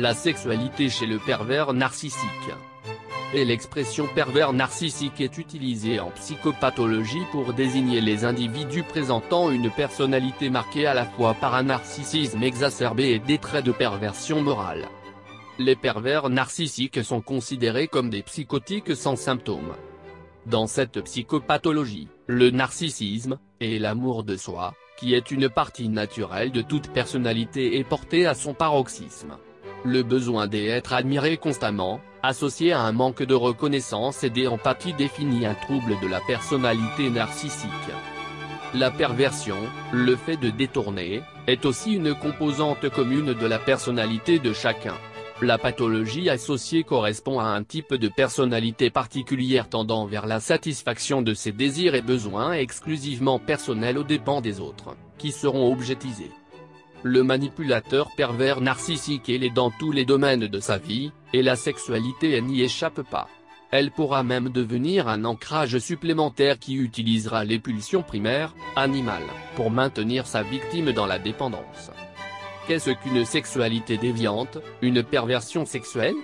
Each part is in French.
La sexualité chez le pervers narcissique. Et l'expression pervers narcissique est utilisée en psychopathologie pour désigner les individus présentant une personnalité marquée à la fois par un narcissisme exacerbé et des traits de perversion morale. Les pervers narcissiques sont considérés comme des psychotiques sans symptômes. Dans cette psychopathologie, le narcissisme, et l'amour de soi, qui est une partie naturelle de toute personnalité, est porté à son paroxysme. Le besoin d'être admiré constamment, associé à un manque de reconnaissance et d'empathie, définit un trouble de la personnalité narcissique. La perversion, le fait de détourner, est aussi une composante commune de la personnalité de chacun. La pathologie associée correspond à un type de personnalité particulière tendant vers la satisfaction de ses désirs et besoins exclusivement personnels aux dépens des autres, qui seront objetisés. Le manipulateur pervers narcissique est dans tous les domaines de sa vie, et la sexualité n'y échappe pas. Elle pourra même devenir un ancrage supplémentaire qui utilisera les pulsions primaires, animales, pour maintenir sa victime dans la dépendance. Qu'est-ce qu'une sexualité déviante, une perversion sexuelle?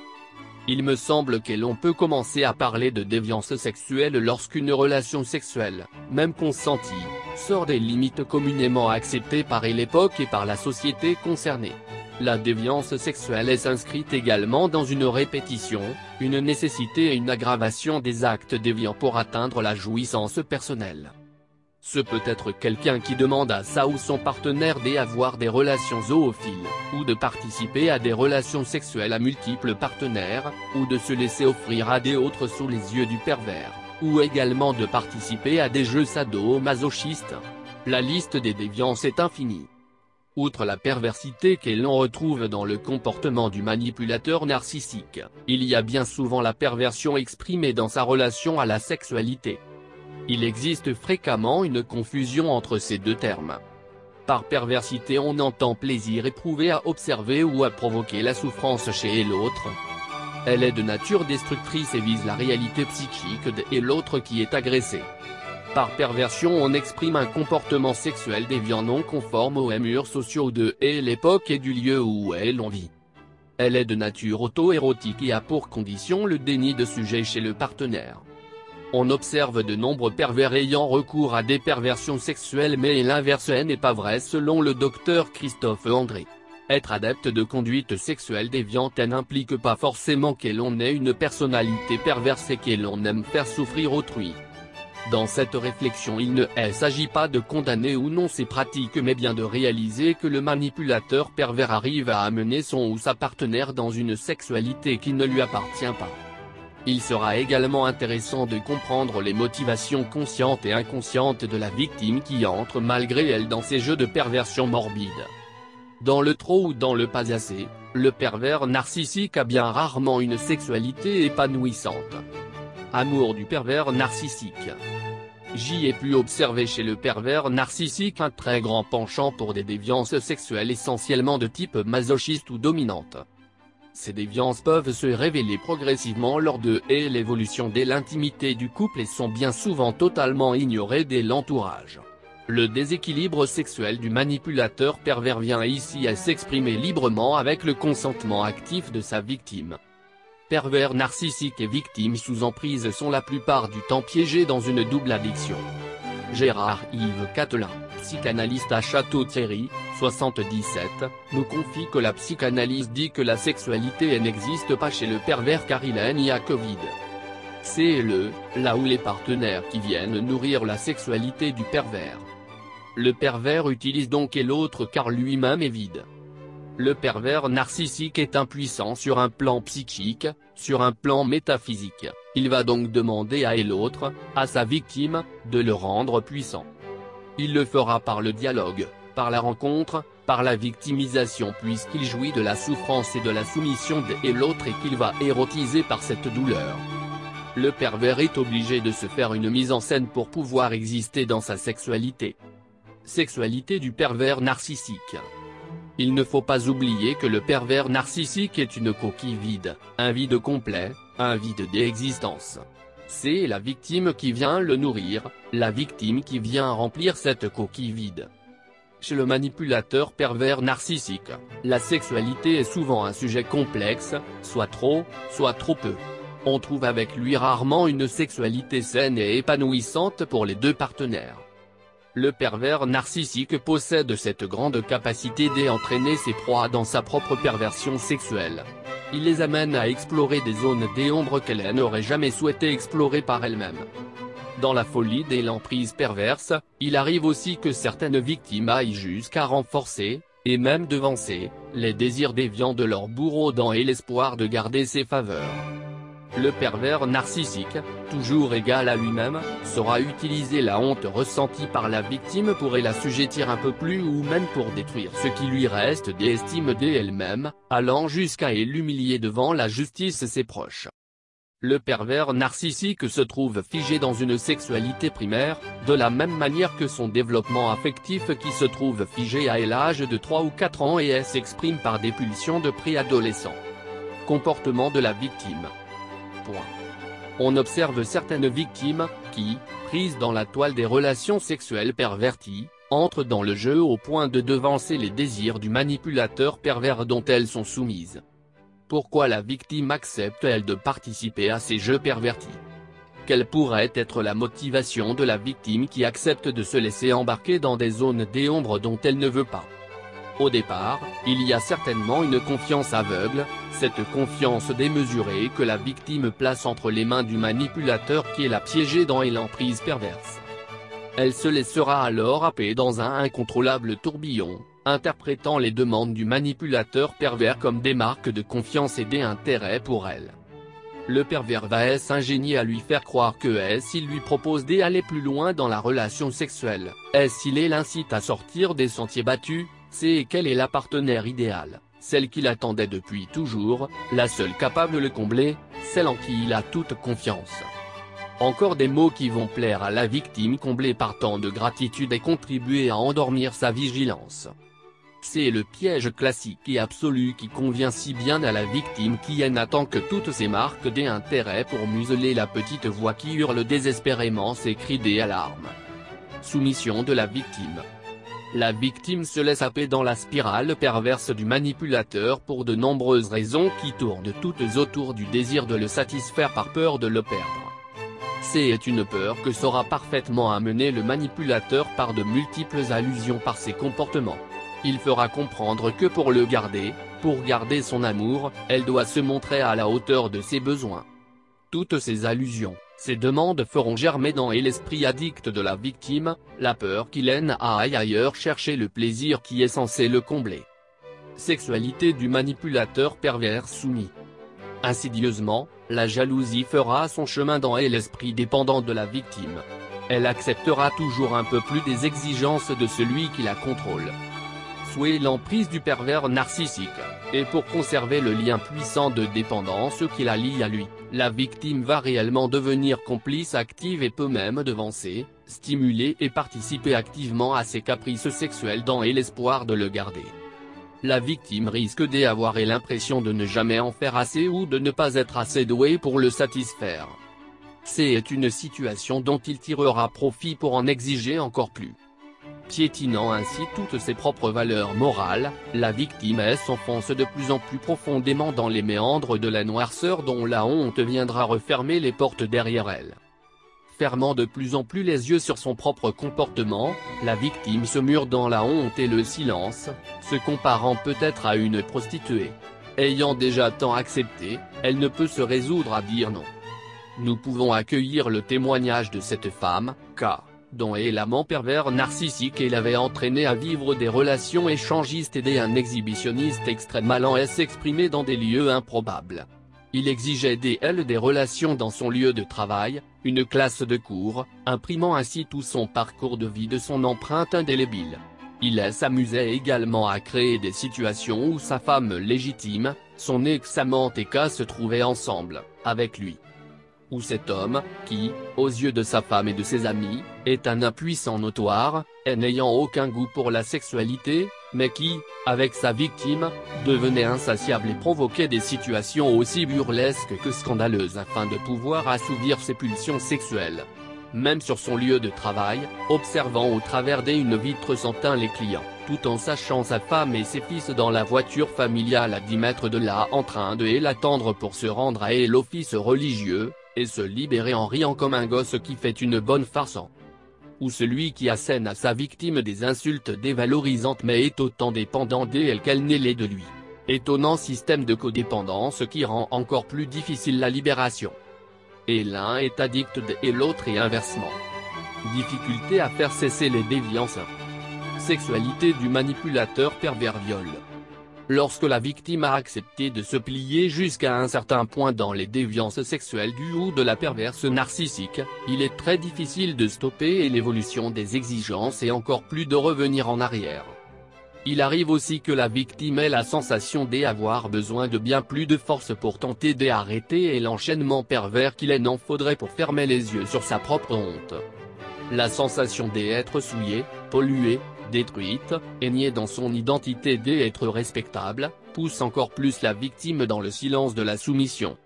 Il me semble que l'on peut commencer à parler de déviance sexuelle lorsqu'une relation sexuelle, même consentie, sort des limites communément acceptées par l'époque et par la société concernée. La déviance sexuelle s'inscrit également dans une répétition, une nécessité et une aggravation des actes déviants pour atteindre la jouissance personnelle. Ce peut être quelqu'un qui demande à sa ou son partenaire d'avoir des relations zoophiles, ou de participer à des relations sexuelles à multiples partenaires, ou de se laisser offrir à des autres sous les yeux du pervers, ou également de participer à des jeux sado-masochistes. La liste des déviances est infinie. Outre la perversité que l'on retrouve dans le comportement du manipulateur narcissique, il y a bien souvent la perversion exprimée dans sa relation à la sexualité. Il existe fréquemment une confusion entre ces deux termes. Par perversité on entend plaisir éprouvé à observer ou à provoquer la souffrance chez l'autre. Elle est de nature destructrice et vise la réalité psychique de l'autre qui est agressé. Par perversion on exprime un comportement sexuel déviant non conforme aux murs sociaux de l'époque et du lieu où l'on vit. Elle est de nature auto-érotique et a pour condition le déni de sujet chez le partenaire. On observe de nombreux pervers ayant recours à des perversions sexuelles, mais l'inverse n'est pas vrai selon le docteur Christophe André. Être adepte de conduite sexuelle déviante n'implique pas forcément que l'on ait une personnalité perverse et que l'on aime faire souffrir autrui. Dans cette réflexion il ne s'agit pas de condamner ou non ces pratiques mais bien de réaliser que le manipulateur pervers arrive à amener son ou sa partenaire dans une sexualité qui ne lui appartient pas. Il sera également intéressant de comprendre les motivations conscientes et inconscientes de la victime qui entre malgré elle dans ces jeux de perversion morbide. Dans le trop ou dans le pas assez, le pervers narcissique a bien rarement une sexualité épanouissante. Amour du pervers narcissique. J'y ai pu observer chez le pervers narcissique un très grand penchant pour des déviances sexuelles essentiellement de type masochiste ou dominante. Ces déviances peuvent se révéler progressivement lors de l'évolution de l'intimité du couple et sont bien souvent totalement ignorées dès l'entourage. Le déséquilibre sexuel du manipulateur pervers vient ici à s'exprimer librement avec le consentement actif de sa victime. Pervers narcissique et victime sous emprise sont la plupart du temps piégés dans une double addiction. Gérard-Yves Catelin, psychanalyste à Château-Thierry, 77, nous confie que la psychanalyse dit que la sexualité n'existe pas chez le pervers car il n'y a que vide. C'est là où les partenaires qui viennent nourrir la sexualité du pervers. Le pervers utilise donc l'autre car lui-même est vide. Le pervers narcissique est impuissant sur un plan psychique, sur un plan métaphysique, il va donc demander à l'autre, à sa victime, de le rendre puissant. Il le fera par le dialogue, par la rencontre, par la victimisation puisqu'il jouit de la souffrance et de la soumission de l'autre et qu'il va érotiser par cette douleur. Le pervers est obligé de se faire une mise en scène pour pouvoir exister dans sa sexualité. Sexualité du pervers narcissique. Il ne faut pas oublier que le pervers narcissique est une coquille vide, un vide complet, un vide d'existence. C'est la victime qui vient le nourrir, la victime qui vient remplir cette coquille vide. Chez le manipulateur pervers narcissique, la sexualité est souvent un sujet complexe, soit trop peu. On trouve avec lui rarement une sexualité saine et épanouissante pour les deux partenaires. Le pervers narcissique possède cette grande capacité d'entraîner ses proies dans sa propre perversion sexuelle. Il les amène à explorer des zones d'ombre qu'elles n'auraient jamais souhaité explorer par elles-mêmes. Dans la folie et l'emprise perverse, il arrive aussi que certaines victimes aillent jusqu'à renforcer, et même devancer, les désirs déviants de leur bourreau dans l'espoir de garder ses faveurs. Le pervers narcissique, toujours égal à lui-même, saura utiliser la honte ressentie par la victime pour l'assujettir un peu plus ou même pour détruire ce qui lui reste d'estime d'elle-même, allant jusqu'à l'humilier devant la justice et ses proches. Le pervers narcissique se trouve figé dans une sexualité primaire, de la même manière que son développement affectif qui se trouve figé à l'âge de 3 ou 4 ans et s'exprime par des pulsions de préadolescent. Comportement de la victime. On observe certaines victimes, qui, prises dans la toile des relations sexuelles perverties, entrent dans le jeu au point de devancer les désirs du manipulateur pervers dont elles sont soumises. Pourquoi la victime accepte-t-elle de participer à ces jeux pervertis? Quelle pourrait être la motivation de la victime qui accepte de se laisser embarquer dans des zones d'ombre dont elle ne veut pas? Au départ, il y a certainement une confiance aveugle, cette confiance démesurée que la victime place entre les mains du manipulateur qui l'a piégée dans l'emprise perverse. Elle se laissera alors happer dans un incontrôlable tourbillon, interprétant les demandes du manipulateur pervers comme des marques de confiance et d'intérêt pour elle. Le pervers va s'ingénier à lui faire croire que s'il lui propose d'aller plus loin dans la relation sexuelle, s'il l'incite à sortir des sentiers battus, c'est qu'elle est la partenaire idéale, celle qu'il attendait depuis toujours, la seule capable de le combler, celle en qui il a toute confiance. Encore des mots qui vont plaire à la victime comblée par tant de gratitude et contribuer à endormir sa vigilance. C'est le piège classique et absolu qui convient si bien à la victime qui n'attend que toutes ces marques d'intérêt pour museler la petite voix qui hurle désespérément ses cris d'alarme. Soumission de la victime. La victime se laisse happer dans la spirale perverse du manipulateur pour de nombreuses raisons qui tournent toutes autour du désir de le satisfaire par peur de le perdre. C'est une peur que saura parfaitement amener le manipulateur par de multiples allusions par ses comportements. Il fera comprendre que pour le garder, pour garder son amour, elle doit se montrer à la hauteur de ses besoins. Toutes ces allusions, ces demandes feront germer dans l'esprit addict de la victime, la peur qu'il aille ailleurs chercher le plaisir qui est censé le combler. Sexualité du manipulateur pervers soumis. Insidieusement, la jalousie fera son chemin dans l'esprit dépendant de la victime. Elle acceptera toujours un peu plus des exigences de celui qui la contrôle. Sous l'emprise du pervers narcissique, et pour conserver le lien puissant de dépendance qui la lie à lui, la victime va réellement devenir complice active et peut même devancer, stimuler et participer activement à ses caprices sexuels dans l'espoir de le garder. La victime risque d'avoir l'impression de ne jamais en faire assez ou de ne pas être assez douée pour le satisfaire. C'est une situation dont il tirera profit pour en exiger encore plus. Piétinant ainsi toutes ses propres valeurs morales, la victime s'enfonce de plus en plus profondément dans les méandres de la noirceur dont la honte viendra refermer les portes derrière elle. Fermant de plus en plus les yeux sur son propre comportement, la victime se mure dans la honte et le silence, se comparant peut-être à une prostituée. Ayant déjà tant accepté, elle ne peut se résoudre à dire non. Nous pouvons accueillir le témoignage de cette femme, dont l'amant pervers narcissique l'avait entraîné à vivre des relations échangistes et un exhibitionniste extrême allant s'exprimer dans des lieux improbables. Il exigeait d'elle des relations dans son lieu de travail, une classe de cours, imprimant ainsi tout son parcours de vie de son empreinte indélébile. Il s'amusait également à créer des situations où sa femme légitime, son ex-amante se trouvaient ensemble, avec lui. Où cet homme, qui, aux yeux de sa femme et de ses amis, est un impuissant notoire, n'ayant aucun goût pour la sexualité, mais qui, avec sa victime, devenait insatiable et provoquait des situations aussi burlesques que scandaleuses afin de pouvoir assouvir ses pulsions sexuelles. même sur son lieu de travail, observant au travers d'une vitre sans teint les clients, tout en sachant sa femme et ses fils dans la voiture familiale à 10 mètres de là en train de l'attendre pour se rendre à l'office religieux, et se libérer en riant comme un gosse qui fait une bonne farce. Ou celui qui assène à sa victime des insultes dévalorisantes mais est autant dépendant d'elle qu'elle n'est l'est de lui. Étonnant système de codépendance qui rend encore plus difficile la libération. Et l'un est addict et l'autre et inversement. Difficulté à faire cesser les déviances. Sexualité du manipulateur pervers viol. Lorsque la victime a accepté de se plier jusqu'à un certain point dans les déviances sexuelles du ou de la perverse narcissique, il est très difficile de stopper l'évolution des exigences et encore plus de revenir en arrière. Il arrive aussi que la victime ait la sensation d'avoir besoin de bien plus de force pour tenter d'arrêter l'enchaînement pervers qu'il n'en faudrait pour fermer les yeux sur sa propre honte. La sensation d'être souillée, polluée, détruite, et niée dans son identité d'être respectable, pousse encore plus la victime dans le silence de la soumission.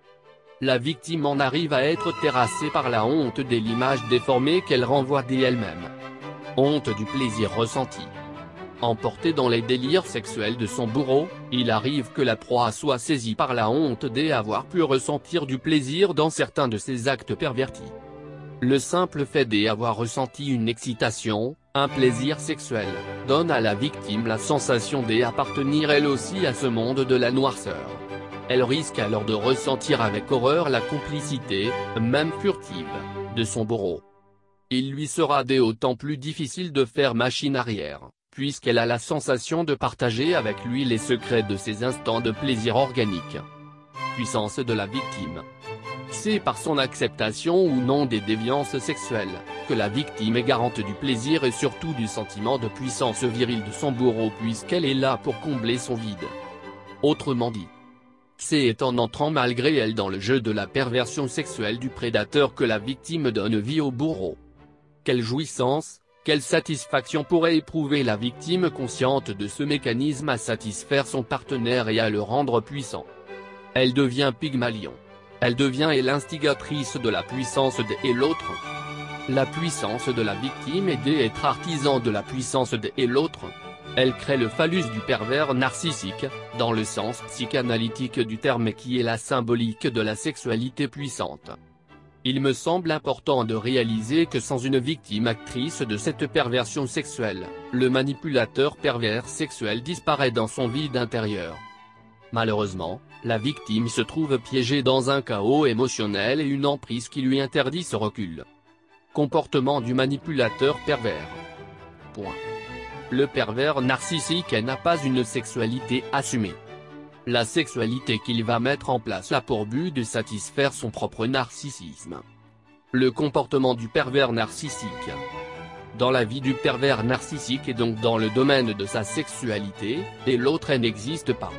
La victime en arrive à être terrassée par la honte de l'image déformée qu'elle renvoie d'elle-même. Honte du plaisir ressenti. Emporté dans les délires sexuels de son bourreau, il arrive que la proie soit saisie par la honte d'avoir pu ressentir du plaisir dans certains de ses actes pervertis. Le simple fait d'avoir ressenti une excitation, un plaisir sexuel, donne à la victime la sensation d'appartenir elle aussi à ce monde de la noirceur. Elle risque alors de ressentir avec horreur la complicité, même furtive, de son bourreau. Il lui sera d'autant plus difficile de faire machine arrière, puisqu'elle a la sensation de partager avec lui les secrets de ses instants de plaisir organique. Puissance de la victime. C'est par son acceptation ou non des déviances sexuelles, que la victime est garante du plaisir et surtout du sentiment de puissance virile de son bourreau puisqu'elle est là pour combler son vide. Autrement dit, c'est en entrant malgré elle dans le jeu de la perversion sexuelle du prédateur que la victime donne vie au bourreau. Quelle jouissance, quelle satisfaction pourrait éprouver la victime consciente de ce mécanisme à satisfaire son partenaire et à le rendre puissant. Elle devient Pygmalion. Elle devient l'instigatrice de la puissance de l'autre. La puissance de la victime est d'être artisan de la puissance de l'autre. Elle crée le phallus du pervers narcissique, dans le sens psychanalytique du terme qui est la symbolique de la sexualité puissante. Il me semble important de réaliser que sans une victime actrice de cette perversion sexuelle, le manipulateur pervers sexuel disparaît dans son vide intérieur. Malheureusement, la victime se trouve piégée dans un chaos émotionnel et une emprise qui lui interdit ce recul. Comportement du manipulateur pervers. Point. Le pervers narcissique n'a pas une sexualité assumée. La sexualité qu'il va mettre en place a pour but de satisfaire son propre narcissisme. Le comportement du pervers narcissique. Dans la vie du pervers narcissique et donc dans le domaine de sa sexualité, et l'autre n'existe pas.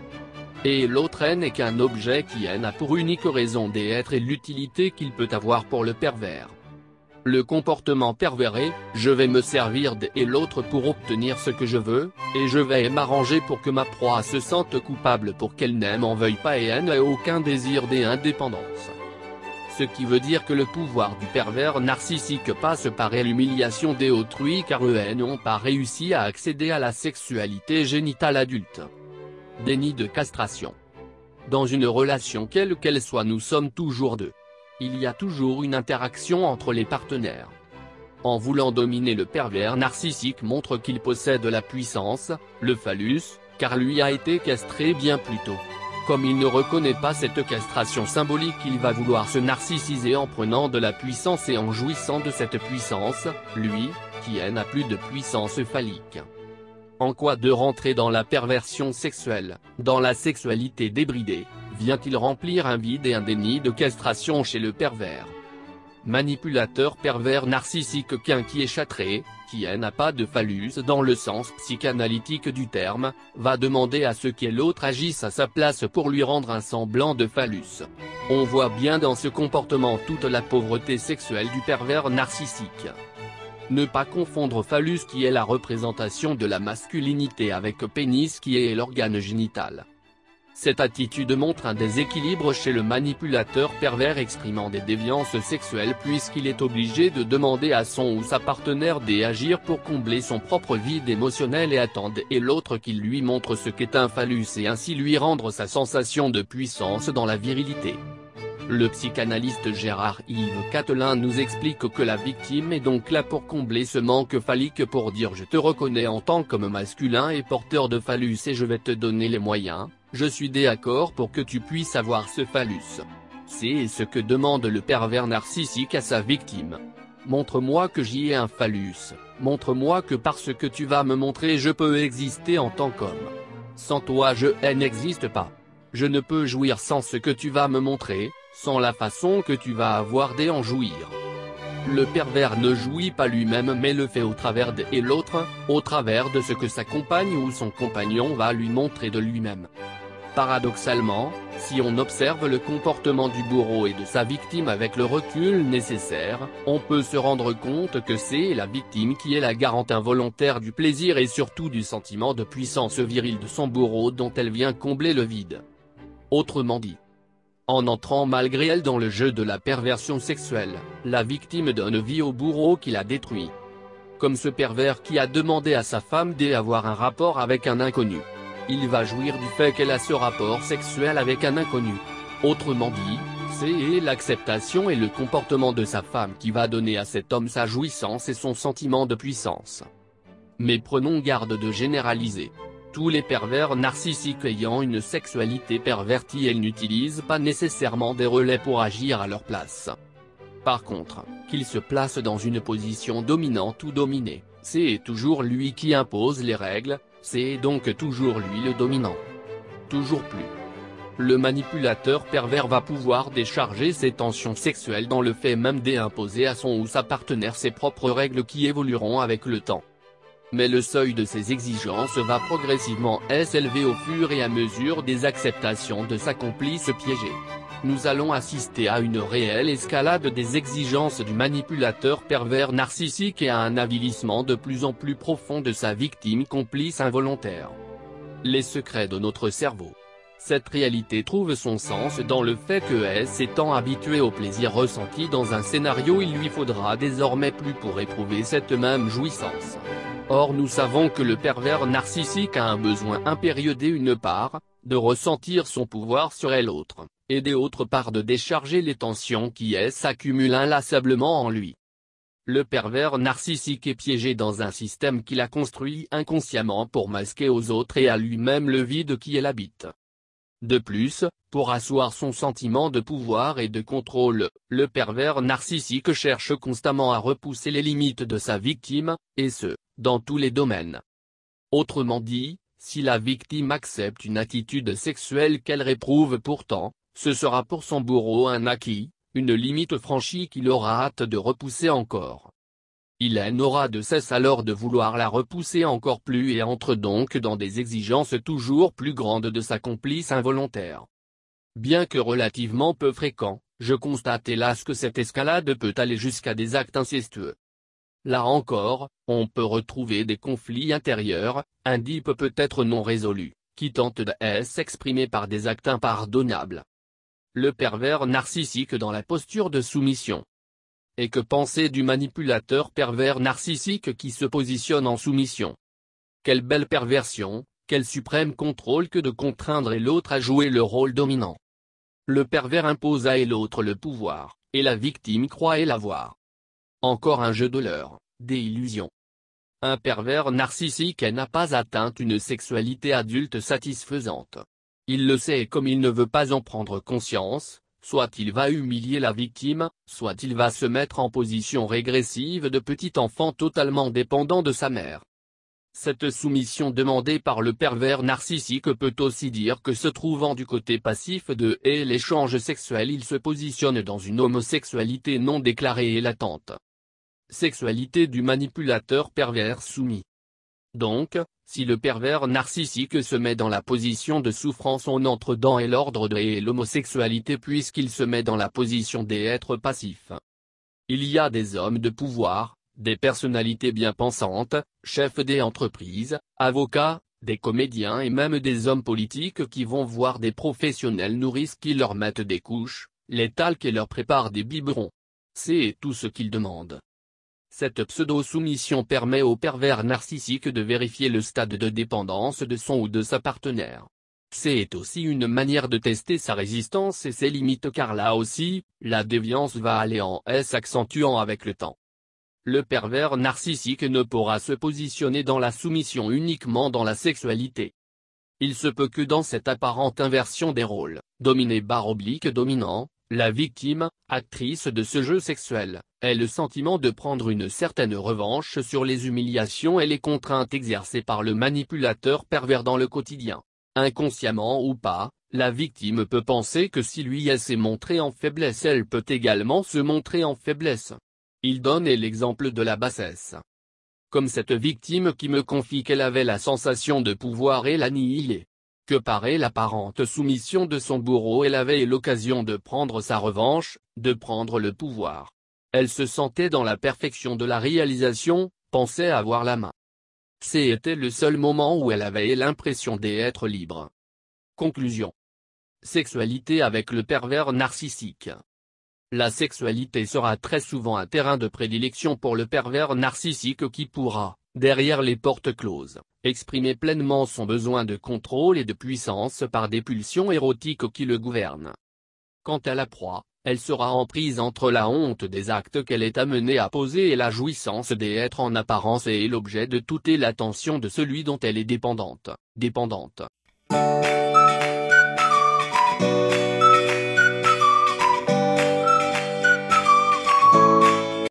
Et l'autre n'est qu'un objet qui a pour unique raison d'être et l'utilité qu'il peut avoir pour le pervers. Le comportement pervers est « je vais me servir de l'autre pour obtenir ce que je veux, et je vais m'arranger pour que ma proie se sente coupable pour qu'elle n'aime en veuille pas et n'ait aucun désir d'indépendance ». Ce qui veut dire que le pouvoir du pervers narcissique passe par l'humiliation d'autrui car eux n'ont pas réussi à accéder à la sexualité génitale adulte. Déni de castration. Dans une relation quelle qu'elle soit nous sommes toujours deux. Il y a toujours une interaction entre les partenaires. En voulant dominer le pervers narcissique montre qu'il possède la puissance, le phallus, car lui a été castré bien plus tôt. Comme il ne reconnaît pas cette castration symbolique il va vouloir se narcissiser en prenant de la puissance et en jouissant de cette puissance, lui, qui n'a plus de puissance phallique. En quoi de rentrer dans la perversion sexuelle, dans la sexualité débridée, vient-il remplir un vide et un déni de castration chez le pervers? Manipulateur pervers narcissique qui est châtré, qui n'a pas de phallus dans le sens psychanalytique du terme, va demander à ce que l'autre agisse à sa place pour lui rendre un semblant de phallus. On voit bien dans ce comportement toute la pauvreté sexuelle du pervers narcissique. Ne pas confondre phallus qui est la représentation de la masculinité avec pénis qui est l'organe génital. Cette attitude montre un déséquilibre chez le manipulateur pervers exprimant des déviances sexuelles puisqu'il est obligé de demander à son ou sa partenaire d'agir pour combler son propre vide émotionnel et attendre et l'autre qu'il lui montre ce qu'est un phallus et ainsi lui rendre sa sensation de puissance dans la virilité. Le psychanalyste Gérard-Yves Catelin nous explique que la victime est donc là pour combler ce manque phallique pour dire je te reconnais en tant qu'homme masculin et porteur de phallus et je vais te donner les moyens, je suis d'accord pour que tu puisses avoir ce phallus. C'est ce que demande le pervers narcissique à sa victime. Montre-moi que j'y ai un phallus, montre-moi que parce que tu vas me montrer je peux exister en tant qu'homme. Sans toi je n'existe pas. Je ne peux jouir sans ce que tu vas me montrer, sans la façon que tu vas avoir d'en jouir. Le pervers ne jouit pas lui-même mais le fait au travers de l'autre, au travers de ce que sa compagne ou son compagnon va lui montrer de lui-même. Paradoxalement, si on observe le comportement du bourreau et de sa victime avec le recul nécessaire, on peut se rendre compte que c'est la victime qui est la garante involontaire du plaisir et surtout du sentiment de puissance virile de son bourreau dont elle vient combler le vide. Autrement dit, en entrant malgré elle dans le jeu de la perversion sexuelle, la victime donne vie au bourreau qui l'a détruit. Comme ce pervers qui a demandé à sa femme d'avoir un rapport avec un inconnu. Il va jouir du fait qu'elle a ce rapport sexuel avec un inconnu. Autrement dit, c'est l'acceptation et le comportement de sa femme qui va donner à cet homme sa jouissance et son sentiment de puissance. Mais prenons garde de généraliser. Tous les pervers narcissiques ayant une sexualité pervertie n'utilisent pas nécessairement des relais pour agir à leur place. Par contre, qu'ils se placent dans une position dominante ou dominée, c'est toujours lui qui impose les règles, c'est donc toujours lui le dominant. Toujours plus. Le manipulateur pervers va pouvoir décharger ses tensions sexuelles dans le fait même d'imposer à son ou sa partenaire ses propres règles qui évolueront avec le temps. Mais le seuil de ses exigences va progressivement s'élever au fur et à mesure des acceptations de sa complice piégée. Nous allons assister à une réelle escalade des exigences du manipulateur pervers narcissique et à un avilissement de plus en plus profond de sa victime complice involontaire. Les secrets de notre cerveau. Cette réalité trouve son sens dans le fait que s'étant habitué au plaisir ressenti dans un scénario il lui faudra désormais plus pour éprouver cette même jouissance. Or nous savons que le pervers narcissique a un besoin impérieux d'une part, de ressentir son pouvoir sur l'autre, et d'autre part de décharger les tensions qui s'accumulent inlassablement en lui. Le pervers narcissique est piégé dans un système qu'il a construit inconsciemment pour masquer aux autres et à lui-même le vide qui l'habite. De plus, pour asseoir son sentiment de pouvoir et de contrôle, le pervers narcissique cherche constamment à repousser les limites de sa victime, et ce, dans tous les domaines. Autrement dit, si la victime accepte une attitude sexuelle qu'elle réprouve pourtant, ce sera pour son bourreau un acquis, une limite franchie qu'il aura hâte de repousser encore. Il n'aura de cesse alors de vouloir la repousser encore plus et entre donc dans des exigences toujours plus grandes de sa complice involontaire. Bien que relativement peu fréquent, je constate hélas que cette escalade peut aller jusqu'à des actes incestueux. Là encore, on peut retrouver des conflits intérieurs, indices peut-être non résolus, qui tentent de s'exprimer par des actes impardonnables. Le pervers narcissique dans la posture de soumission. Et que penser du manipulateur pervers narcissique qui se positionne en soumission? Quelle belle perversion, quel suprême contrôle que de contraindre l'autre à jouer le rôle dominant. Le pervers impose à l'autre le pouvoir, et la victime croit l'avoir. Encore un jeu de leurre, des illusions. Un pervers narcissique n'a pas atteint une sexualité adulte satisfaisante. Il le sait et comme il ne veut pas en prendre conscience, soit il va humilier la victime, soit il va se mettre en position régressive de petit enfant totalement dépendant de sa mère. Cette soumission demandée par le pervers narcissique peut aussi dire que se trouvant du côté passif de l'échange sexuel il se positionne dans une homosexualité non déclarée et latente. Sexualité du manipulateur pervers soumis. Donc, si le pervers narcissique se met dans la position de souffrance on entre dans l'ordre de l'homosexualité puisqu'il se met dans la position d'être passif. Il y a des hommes de pouvoir, des personnalités bien pensantes, chefs des entreprises, avocats, des comédiens et même des hommes politiques qui vont voir des professionnels nourrices qui leur mettent des couches, les talcs et leur préparent des biberons. C'est tout ce qu'ils demandent. Cette pseudo-soumission permet au pervers narcissique de vérifier le stade de dépendance de son ou de sa partenaire. C'est aussi une manière de tester sa résistance et ses limites car là aussi, la déviance va aller en s'accentuant avec le temps. Le pervers narcissique ne pourra se positionner dans la soumission uniquement dans la sexualité. Il se peut que dans cette apparente inversion des rôles, dominé/dominant, la victime, actrice de ce jeu sexuel, ait le sentiment de prendre une certaine revanche sur les humiliations et les contraintes exercées par le manipulateur pervers dans le quotidien. Inconsciemment ou pas, la victime peut penser que si lui s'est montré en faiblesse, elle peut également se montrer en faiblesse. Il donne l'exemple de la bassesse. Comme cette victime qui me confie qu'elle avait la sensation de pouvoir et l'annihiler. Que par l'apparente soumission de son bourreau elle avait l'occasion de prendre sa revanche, de prendre le pouvoir. Elle se sentait dans la perfection de la réalisation, pensait avoir la main. C'était le seul moment où elle avait l'impression d'être libre. Conclusion. Sexualité avec le pervers narcissique. La sexualité sera très souvent un terrain de prédilection pour le pervers narcissique qui pourra, derrière les portes closes, exprimer pleinement son besoin de contrôle et de puissance par des pulsions érotiques qui le gouvernent. Quant à la proie, elle sera en prise entre la honte des actes qu'elle est amenée à poser et la jouissance d'être en apparence et l'objet de toute l'attention de celui dont elle est dépendante.